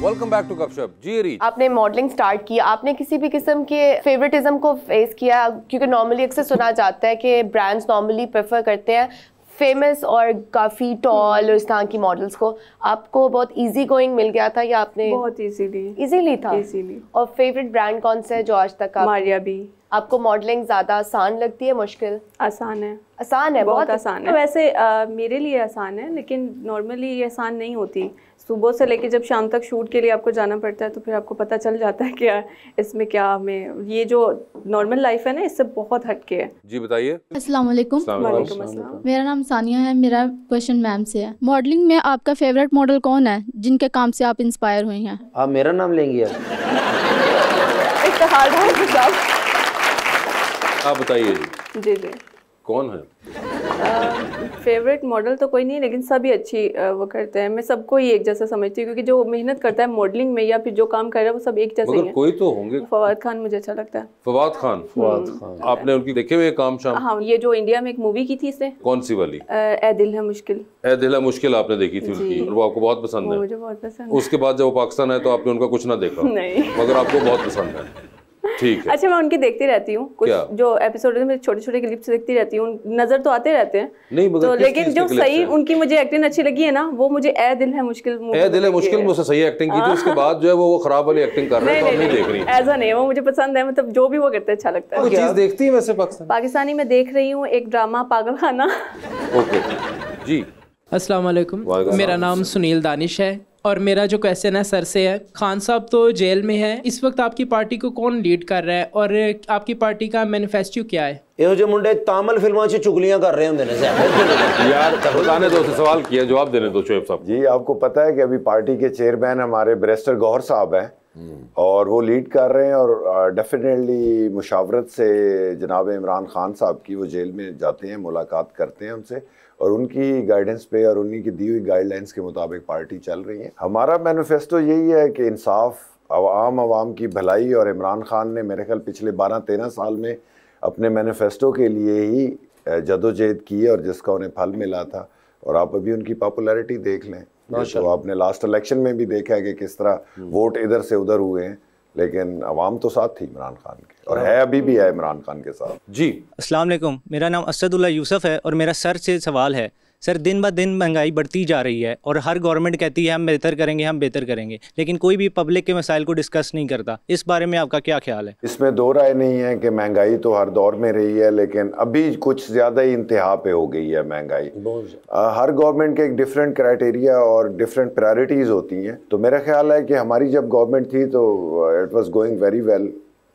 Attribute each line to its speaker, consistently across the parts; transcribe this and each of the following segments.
Speaker 1: Welcome back to गपशप। जी reach,
Speaker 2: आपने modelling start किया, आपने किसी भी किस्म के फेवरेटिज्म को फेस किया? क्योंकि नॉर्मली अक्सर सुना जाता है कि ब्रांड्स नॉर्मली प्रेफर करते हैं फेमस और काफ़ी टॉल और इस तरह की मॉडल्स को। आपको बहुत इजी गोइंग मिल गया था या आपने?
Speaker 3: बहुत
Speaker 2: इजीली था। और फेवरेट ब्रांड कौन सा है जो आज तक
Speaker 3: मारिया भी।
Speaker 2: आपको मॉडलिंग ज़्यादा आसान लगती है, मुश्किल?
Speaker 3: आसान है।
Speaker 2: आसान है, बहुत
Speaker 3: आसान है। वैसे मेरे लिए आसान है, लेकिन नॉर्मली ये आसान नहीं होती। सुबह से लेके जब शाम तक शूट के लिए आपको जाना पड़ता है तो फिर आपको पता चल जाता है क्या इसमें क्या हमें, ये जो नॉर्मल लाइफ है ना इससे बहुत हटके है।
Speaker 1: जी बताइए।
Speaker 4: अस्सलाम वालेकुम।
Speaker 3: वालेकुम अस्सलाम।
Speaker 4: मेरा नाम सानिया है। मेरा क्वेश्चन मैम से है, मॉडलिंग में आपका फेवरेट मॉडल कौन है जिनके काम से आप इंस्पायर हुई हैं?
Speaker 5: आप मेरा नाम लेंगी?
Speaker 1: आप बताइए
Speaker 3: जी जी
Speaker 1: कौन है?
Speaker 3: फेवरेट मॉडल तो कोई नहीं, लेकिन सभी अच्छी वो करते हैं। मैं सबको ही एक जैसा समझती हूँ, क्योंकि जो मेहनत करता है मॉडलिंग में या फिर जो काम कर रहा है वो सब एक जैसे ही है।
Speaker 1: कोई तो होंगे।
Speaker 3: फवाद खान मुझे अच्छा लगता है।
Speaker 1: फवाद खान। आपने उनकी देखे हुए काम शाम?
Speaker 3: हाँ, ये जो इंडिया में एक मूवी की थी इसने।
Speaker 1: कौन सी वाली?
Speaker 3: ए दिल है मुश्किल।
Speaker 1: ए दिल है मुश्किल आपने देखी थी उनकी, और वो आपको बहुत पसंद है?
Speaker 3: मुझे बहुत पसंद है।
Speaker 1: उसके बाद जब वो पाकिस्तान है तो आपने उनका कुछ ना देखा?
Speaker 3: नहीं,
Speaker 1: मगर आपको बहुत पसंद है। ठीक है।
Speaker 3: अच्छा, मैं उनकी देखती रहती हूँ, कुछ जो एपिसोड में छोटे छोटे क्लिप्स देखती रहती हूँ। नजर तो आते रहते हैं
Speaker 1: नहीं, मगर
Speaker 3: तो, लेकिन जो सही उनकी मुझे एक्टिंग अच्छी लगी है ना, वो मुझे ए दिल है मुश्किल
Speaker 1: में उससे सही एक्टिंग की थी। उसके बाद जो है वो खराब वाली एक्टिंग कर रहे हैं, तो नहीं देख रही।
Speaker 3: ऐसा नहीं, वो मुझे पसंद है, मतलब जो भी वो करते हैं अच्छा लगता है।
Speaker 1: कोई चीज देखती है वैसे
Speaker 3: पाकिस्तानी में देख रही हूँ एक ड्रामा पागल खाना।
Speaker 1: ओके जी।
Speaker 6: अस्सलाम वालेकुम। मेरा नाम सुनील दानिश है और मेरा जो क्वेश्चन है सर से है। खान साहब तो जेल में है, इस वक्त आपकी पार्टी को कौन लीड कर रहा है और आपकी पार्टी का मैनिफेस्टो क्या है?
Speaker 5: ਇਹੋ ਜਿਹੇ ਮੁੰਡੇ ਤਾਮਲ ਫਿਲਮਾਂ 'ਚ ਚੁਗਲੀਆਂ कर रहे होंगे ना
Speaker 1: यार बताने दो, सवाल किया जवाब देने दो शोएब साहब।
Speaker 7: जी, आपको पता है कि अभी पार्टी के चेयरमैन हमारे बैरिस्टर गौहर साहब हैं और वो लीड कर रहे हैं, और डेफिनेटली मुशावरत से जनाब इमरान खान साहब की, वो जेल में जाते हैं, मुलाकात करते हैं उनसे, और उनकी गाइडेंस पे और उन्हीं की दी हुई गाइडलाइंस के मुताबिक पार्टी चल रही है। हमारा मैनिफेस्टो यही है कि इंसाफ, आवाम की भलाई, और इमरान खान ने मेरे ख्याल पिछले 12-13 साल में अपने मैनिफेस्टो के लिए ही जदोजहद की है और जिसका उन्हें फल मिला था। और आप अभी उनकी पॉपुलैरिटी देख लें, तो आपने लास्ट इलेक्शन में भी देखा है कि किस तरह वोट इधर से उधर हुए हैं, लेकिन अवाम तो साथ थी इमरान खान के, और है अभी भी है इमरान खान के साथ।
Speaker 1: जी
Speaker 8: अस्सलाम वालेकुम। मेरा नाम असदुल्ला यूसुफ है और मेरा सर से सवाल है। सर, दिन ब दिन महंगाई बढ़ती जा रही है और हर गवर्नमेंट कहती है हम बेहतर करेंगे, हम बेहतर करेंगे, लेकिन कोई भी पब्लिक के मसाइल को डिस्कस नहीं करता। इस बारे में आपका क्या ख्याल है?
Speaker 7: इसमें दो राय नहीं है कि महंगाई तो हर दौर में रही है, लेकिन अभी कुछ ज़्यादा ही इंतहा पे हो गई है महंगाई। हर गवर्नमेंट के एक डिफरेंट क्राइटेरिया और डिफरेंट प्रायोरिटीज़ होती हैं। तो मेरा ख्याल है कि हमारी जब गवर्नमेंट थी तो it was going very well,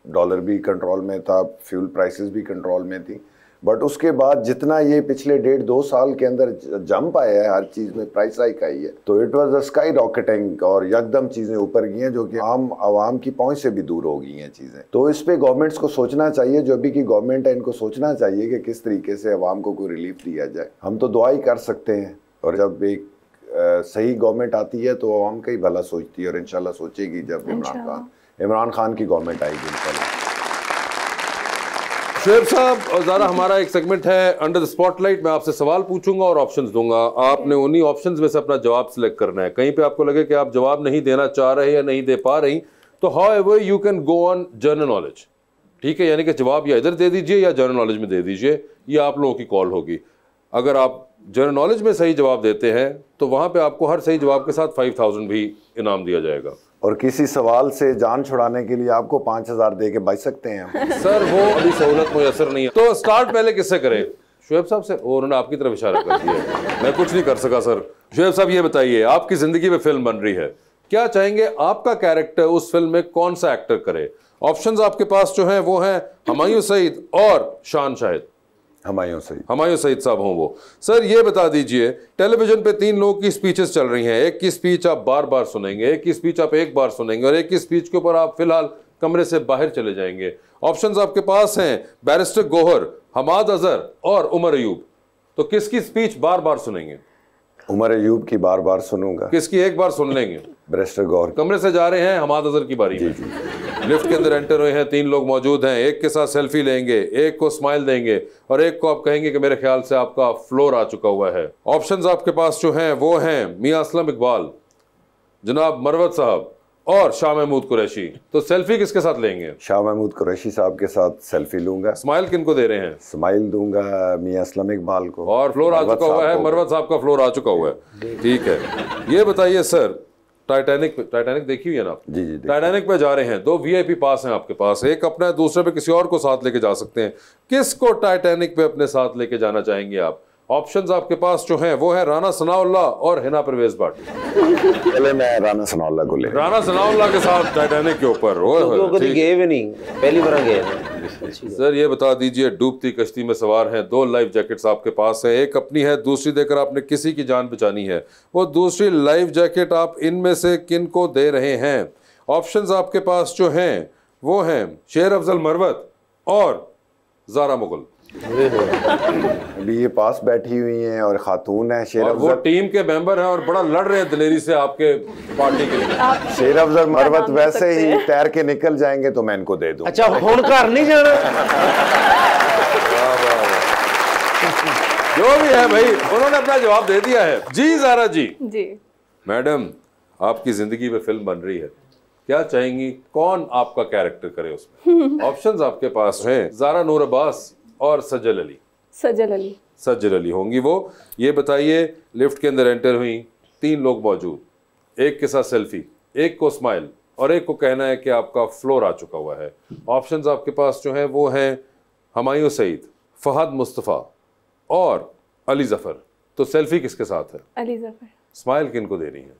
Speaker 7: dollar भी कंट्रोल में था, फ्यूल प्राइसेस भी कंट्रोल में थी। बट उसके बाद जितना ये पिछले 1.5-2 साल के अंदर जंप आया है, हर चीज़ में प्राइस हाइक आई है, तो it was a sky rocketing, और यकदम चीज़ें ऊपर गई हैं जो कि आवाम की पहुंच से भी दूर हो गई हैं चीज़ें। तो इस पे गवर्नमेंट्स को सोचना चाहिए, जो अभी की गवर्नमेंट है इनको सोचना चाहिए कि किस तरीके से आवाम को कोई रिलीफ दिया जाए। हम तो दुआ ही कर सकते हैं, और जब एक सही गवर्नमेंट आती है तो आवाम का ही भला सोचती है, और इंशाल्लाह सोचेगी जब इमरान खान की गवर्नमेंट आएगी इंशाल्लाह।
Speaker 1: शोएब साहब, ज़रा हमारा एक सेगमेंट है अंडर द स्पॉटलाइट। मैं आपसे सवाल पूछूंगा और ऑप्शंस दूंगा, आपने उन्हीं ऑप्शंस में से अपना जवाब सिलेक्ट करना है। कहीं पे आपको लगे कि आप जवाब नहीं देना चाह रहे या नहीं दे पा रही, तो how ever you can go on general knowledge. ठीक है, यानी कि जवाब या इधर दे दीजिए या जनरल नॉलेज में दे दीजिए, ये आप लोगों की कॉल होगी। अगर आप जनरल नॉलेज में सही जवाब देते हैं तो वहाँ पर आपको हर सही जवाब के साथ 5000 भी इनाम दिया जाएगा, और
Speaker 7: किसी सवाल से जान छुड़ाने के लिए आपको 5000 दे के बच सकते हैं।
Speaker 1: सर वो अभी सहूलत मुयसर नहीं है। तो स्टार्ट पहले किससे करें? शोएब साहब से। और उन्होंने आपकी तरफ इशारा कर दिया, मैं कुछ नहीं कर सका सर। शोएब साहब ये बताइए, आपकी जिंदगी में फिल्म बन रही है, क्या चाहेंगे आपका कैरेक्टर उस फिल्म में कौन सा एक्टर करे? ऑप्शंस आपके पास जो हैं वो हैं हुमायूं सईद और शान शाहिद।
Speaker 7: हुमायूं
Speaker 1: सईद साहब हों वो। सर ये बता दीजिए, टेलीविजन पे 3 लोगों की स्पीचेस चल रही हैं, एक की स्पीच आप बार बार सुनेंगे, एक की स्पीच आप एक बार सुनेंगे, और एक की स्पीच के ऊपर आप फिलहाल कमरे से बाहर चले जाएंगे। ऑप्शंस आपके पास हैं बैरिस्टर गौहर, हमाद अजहर और उमर अयूब। तो किसकी स्पीच बार बार सुनेंगे?
Speaker 7: उमर अयूब की बार बार सुनूंगा।
Speaker 1: किसकी एक बार सुन लेंगे?
Speaker 7: बैरिस्टर गौहर।
Speaker 1: कमरे से जा रहे हैं हमाद अजहर की बारी में। लिफ्ट के अंदर एंटर हुए हैं, 3 लोग मौजूद हैं, एक के साथ सेल्फी लेंगे, एक को स्माइल देंगे और एक को आप कहेंगे कि मेरे ख्याल से आपका फ्लोर आ चुका हुआ है। ऑप्शंस आपके पास जो हैं वो हैं मियां असलम इकबाल, जनाब मरवत साहब और शाह महमूद कुरैशी, तो सेल्फी किसके साथ लेंगे?
Speaker 7: शाह महमूद कुरैशी साहब के साथ सेल्फी लूंगा।
Speaker 1: स्माइल किनको दे रहे हैं?
Speaker 7: स्माइल दूंगा मियां असलम इकबाल को।
Speaker 1: और फ्लोर आ चुका हुआ है, मरवत साहब का फ्लोर आ चुका हुआ है। ठीक है, ये बताइए सर, टाइटैनिक देखी हुई है ना?
Speaker 7: जी जी।
Speaker 1: टाइटैनिक पे जा रहे हैं, 2 VIP पास हैं आपके पास, एक अपना है, दूसरे पे किसी और को साथ लेके जा सकते हैं। किसको टाइटैनिक पे अपने साथ लेके जाना चाहेंगे आप? ऑप्शंस आपके पास जो हैं वो है राना सनाउल्लाह और हिना परवेज भाटी।
Speaker 7: पहले मैं राना सनाउल्लाह को ले,
Speaker 1: राना सनाउल्लाह के साथ टाइटैनिक के ऊपर।
Speaker 5: कभी गए भी नहीं, पहली बार गए।
Speaker 1: सर ये बता दीजिए, डूबती कश्ती में सवार हैं, 2 लाइफ जैकेट्स आपके पास है, एक अपनी है, दूसरी देकर आपने किसी की जान बचानी है। वो दूसरी लाइफ जैकेट आप इनमें से किन को दे रहे हैं? ऑप्शंस आपके पास जो हैं वो हैं शेर अफजल मरवत और ज़ारा मुगल।
Speaker 7: अभी ये पास बैठी हुई हैं और खातून है शेर
Speaker 1: और वो टीम के मेंबर हैं और बड़ा लड़ रहे हैं दिलेरी से आपके पार्टी के लिए।
Speaker 7: शेर अफजल मरवत वैसे ही तैर के निकल जाएंगे तो मैं इनको दे दूं।
Speaker 5: अच्छा हुन घर नहीं जाना।
Speaker 1: जो भी है भाई, उन्होंने अपना जवाब दे दिया है। जी ज़ारा जी।
Speaker 3: जी
Speaker 1: मैडम, आपकी जिंदगी में फिल्म बन रही है, क्या चाहेंगी कौन आपका कैरेक्टर करे उसमें? ऑप्शंस आपके पास हैं ज़ारा नूर अब्बास और सज्जल अली। सज्जल अली होंगी वो। ये बताइए, लिफ्ट के अंदर एंटर हुई, 3 लोग मौजूद, एक के साथ सेल्फी, एक को स्माइल और एक को कहना है कि आपका फ्लोर आ चुका हुआ है। ऑप्शंस आपके पास जो हैं वो हैं हुमायूं सईद, फहद मुस्तफ़ा और अली जफर। तो सेल्फी किसके साथ है?
Speaker 3: अली जफर।
Speaker 1: स्माइल किनको दे रही है?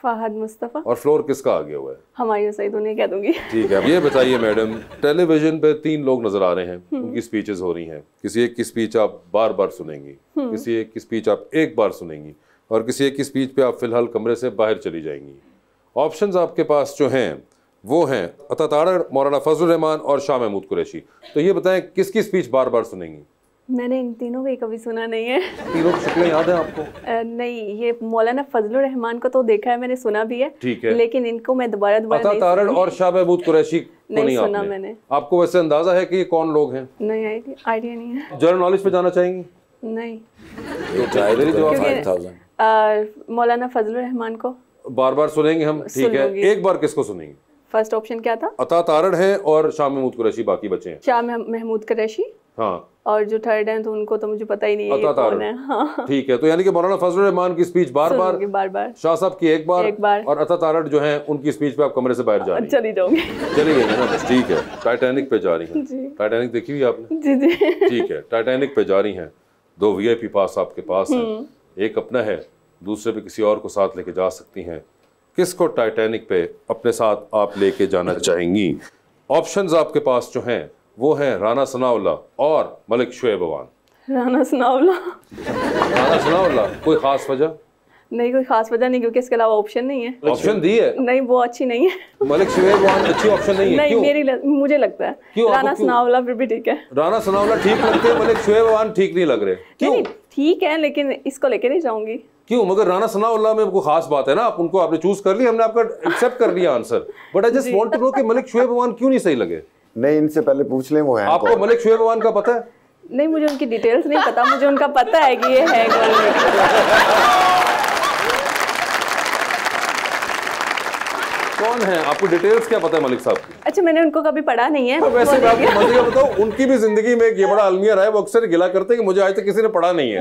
Speaker 3: फहद मुस्तफ़ा।
Speaker 1: और फ्लोर किसका आ गया हुआ है?
Speaker 3: हुमायूं सईद, उन्हें कह दूंगी।
Speaker 1: ठीक है, ये बताइए मैडम, टेलीविजन पे 3 लोग नजर आ रहे हैं, उनकी स्पीचेस हो रही हैं। किसी एक की स्पीच आप बार बार सुनेंगी, किसी एक की स्पीच आप एक बार सुनेंगी और किसी एक की स्पीच पे आप फिलहाल कमरे से बाहर चली जाएंगी। ऑप्शंस आपके पास जो हैं वो हैं अता तारड़, मौलाना फजलुर रहमान और शाह महमूद कुरैशी। तो ये बताएं किसकी स्पीच बार बार सुनेंगी?
Speaker 3: मैंने इन तीनों को कभी सुना नहीं है।
Speaker 1: तीनों की शक्लें याद है आपको?
Speaker 3: नहीं, ये मौलाना फजलुर रहमान को तो देखा है, मैंने सुना भी है।
Speaker 1: ठीक है,
Speaker 3: लेकिन इनको मैं दोबारा
Speaker 1: अता तारड़ और शाह महमूद कुरैशी को नहीं
Speaker 3: सुना
Speaker 1: आपने?
Speaker 3: मैंने।
Speaker 1: आपको वैसे अंदाजा है कि ये कौन लोग हैं?
Speaker 3: नहीं, आइडिया नहीं है।
Speaker 1: जनरल नॉलेज पे जाना चाहेंगी?
Speaker 3: नहीं, मौलाना फजलुर रहमान को
Speaker 1: बार बार सुनेंगे हम। ठीक है, एक बार किसको सुनेंगे?
Speaker 3: फर्स्ट ऑप्शन क्या था?
Speaker 1: अता तारड़ है और शाह महमूद कुरैशी, बाकी बचे हैं
Speaker 3: शाह महमूद कुरैशी।
Speaker 1: हाँ,
Speaker 3: और जो थर्ड है तो उनको तो मुझे पता ही नहीं है ये कौन है। हाँ।
Speaker 1: ठीक है, तो यानी कि मौलाना फजलुर रहमान की स्पीच बार बार, शाह साहब की एक बार और अता तारड़ जो है उनकी स्पीच पे आप कमरे से बाहर जा रही हैं।
Speaker 3: चली जाऊंगी।
Speaker 1: चली गई ना बस। ठीक है, टाइटैनिक पे जा रही हैं। टाइटैनिक देखी हुई आपने?
Speaker 3: जी जी।
Speaker 1: ठीक है, टाइटैनिक पे जा रही हैं, 2 VIP पास आपके पास हैं, एक अपना है, दूसरे पे किसी और को साथ लेके जा सकती हैं। किसको टाइटैनिक पे अपने साथ आप लेके जाना चाहेंगी? ऑप्शंस आपके पास जो हैं वो हैं राना सनाउल्लाह और मलिक शुएब अवान।
Speaker 3: राना सनाउल्लाह।
Speaker 1: राना सनाउल्लाह, कोई खास वजह?
Speaker 3: नहीं, कोई खास वजह नहीं, क्योंकि इसके अलावा ऑप्शन नहीं है।
Speaker 1: ऑप्शन दी है?
Speaker 3: नहीं, वो अच्छी नहीं है।
Speaker 1: मलिक शुएब अवान अच्छी ऑप्शन नहीं है?
Speaker 3: नहीं, मुझे लगता है
Speaker 1: क्यों?
Speaker 3: राना सनाउल्लाह फिर भी ठीक है।
Speaker 1: राना सनाउल्लाह ठीक लगते हैं, मलिक शुएब अवान ठीक नहीं लग रहे? क्यों?
Speaker 3: ठीक है, लेकिन इसको लेके नहीं जाऊंगी।
Speaker 1: क्यों? मगर राना सनाउल्लाह में कोई खास बात है ना? आप उनको आपने चूज कर लिया, हमने आपका एक्सेप्ट कर लिया answer, but I just want to know कि मलिक शुएब अवान क्यों नहीं सही लगे?
Speaker 7: नहीं, इनसे पहले पूछ लें वो हैं
Speaker 1: आपको
Speaker 7: कौन?
Speaker 1: मलिक शुएब अवान का पता है?
Speaker 3: नहीं, मुझे उनकी डिटेल्स नहीं पता, मुझे उनका पता है कि ये है
Speaker 1: कौन है, आपको डिटेल्स क्या पता है मलिक साहब की?
Speaker 3: अच्छा, मैंने उनको कभी पढ़ा नहीं है।
Speaker 1: तो वैसे मैं आपको मजे का बताऊं, उनकी भी जिंदगी में एक ये बड़ा अलमिया रहा है, वो अक्सर गिला करते हैं कि मुझे आज तक किसी ने पढ़ा नहीं है।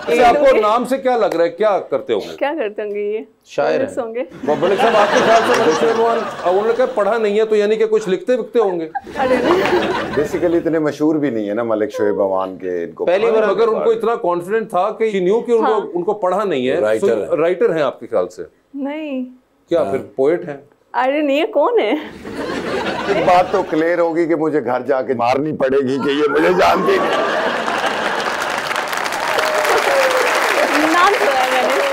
Speaker 1: अच्छा, आपको नाम से क्या लग रहा है, क्या करते होंगे?
Speaker 3: क्या करते होंगे? ये
Speaker 5: शायर
Speaker 3: होंगे।
Speaker 1: मलिक साहब, आपके ख्याल से मलिक शुएब अवान, उन्होंने कहा पढ़ा नहीं है तो यानी कि कुछ लिखते विकते होंगे?
Speaker 3: अरे नहीं,
Speaker 7: बेसिकली इतने मशहूर भी नहीं है ना मलिक शुएब अवान के। इनको
Speaker 5: पहली बार
Speaker 1: अगर उनको इतना कॉन्फिडेंट था कि शी न्यू कि उनको पढ़ा नहीं है, राइटर हैं आपके ख्याल से?
Speaker 3: नहीं।
Speaker 1: क्या फिर पोएट हैं?
Speaker 3: अरे नहीं है, कौन है?
Speaker 7: एक बात तो क्लियर होगी कि मुझे घर जाके मारनी पड़ेगी कि ये मुझे जानती नहीं।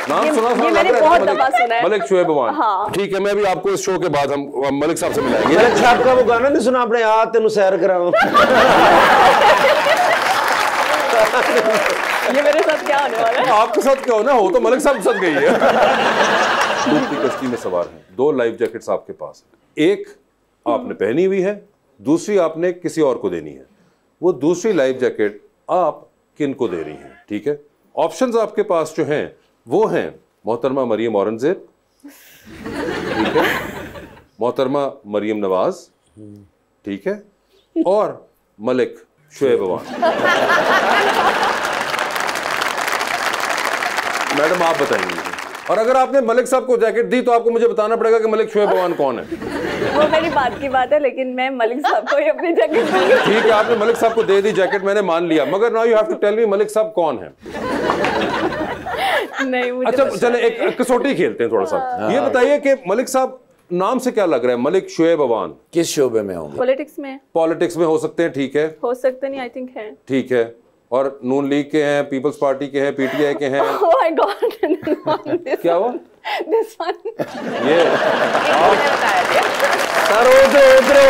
Speaker 1: नाम सुना
Speaker 3: ये मैंने बहुत दफा सुना है,
Speaker 1: मलिक शुएब अवान।
Speaker 3: हाँ।
Speaker 1: ठीक है, मैं अभी आपको इस शो के बाद हम मलिक साहब से मिलाएंगे।
Speaker 5: मलिक साहब का वो गाना नहीं सुना आपने, आ तेनू सैर कराऊं?
Speaker 3: ये मेरे साथ क्या होने वाला है?
Speaker 1: आपके साथ क्या होना हो, तो मलिक साहब के साथ गई है। डूबती कश्ती में सवार हैं, 2 लाइफ जैकेट्स आपके पास है, एक आपने पहनी हुई है, दूसरी आपने किसी और को देनी है। वो दूसरी लाइफ जैकेट आप किन को दे रही हैं? ठीक है, ऑप्शंस आपके पास जो हैं वो हैं मोहतरमा मरियम औरंगजेब, ठीक है, मोहतरमा मरियम नवाज, ठीक है, और मलिक शोएब अवान। मैडम आप बताएंगे, और अगर आपने मलिक साहब को जैकेट दी तो आपको मुझे बताना पड़ेगा कि मलिक शोएब अवान कौन है।
Speaker 3: वो मेरी बात की बात है, लेकिन मैं मलिक साहब को ही अपनी जैकेट दूंगी।
Speaker 1: ठीक है, आपने मलिक साहब को दे दी जैकेट, मैंने मान लिया, मगर now you have to tell me Malik साहब कौन है।
Speaker 3: नहीं, मुझे
Speaker 1: अच्छा चले एक कसौटी खेलते हैं थोड़ा सा। ये बताइए कि मलिक साहब नाम से क्या लग रहा है, मलिक शोएब अवान
Speaker 5: किस शोबे में होंगे?
Speaker 3: पॉलिटिक्स में।
Speaker 1: पॉलिटिक्स में हो सकते हैं, ठीक है,
Speaker 3: हो सकते नहीं, आई थिंक है।
Speaker 1: ठीक है, और नून लीग के हैं, पीपल्स पार्टी के हैं, पीटीआई के हैं।
Speaker 3: Oh my God!
Speaker 1: क्या हुआ?
Speaker 3: This one.
Speaker 1: ये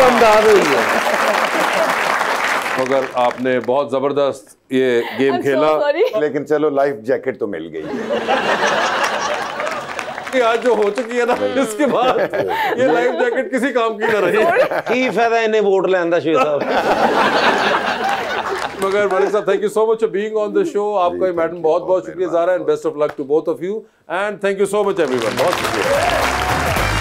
Speaker 5: अंदाज हुई है।
Speaker 1: मगर आपने बहुत जबरदस्त ये गेम
Speaker 3: I'm so
Speaker 1: खेला,
Speaker 3: sorry.
Speaker 7: लेकिन चलो लाइफ जैकेट तो मिल गई।
Speaker 1: आज जो हो चुकी है ना, इसके बाद ये लाइफ जैकेट किसी काम की ना रही।
Speaker 5: की फायदा इन्हें वोट लेंदा शेख साहब।
Speaker 1: मगर मलिक साहब, thank you so much for being on the show. आपका मैडम बहुत बहुत शुक्रिया Zara, and best of luck to both of you, and thank you so much everyone. बहुत शुक्रिया।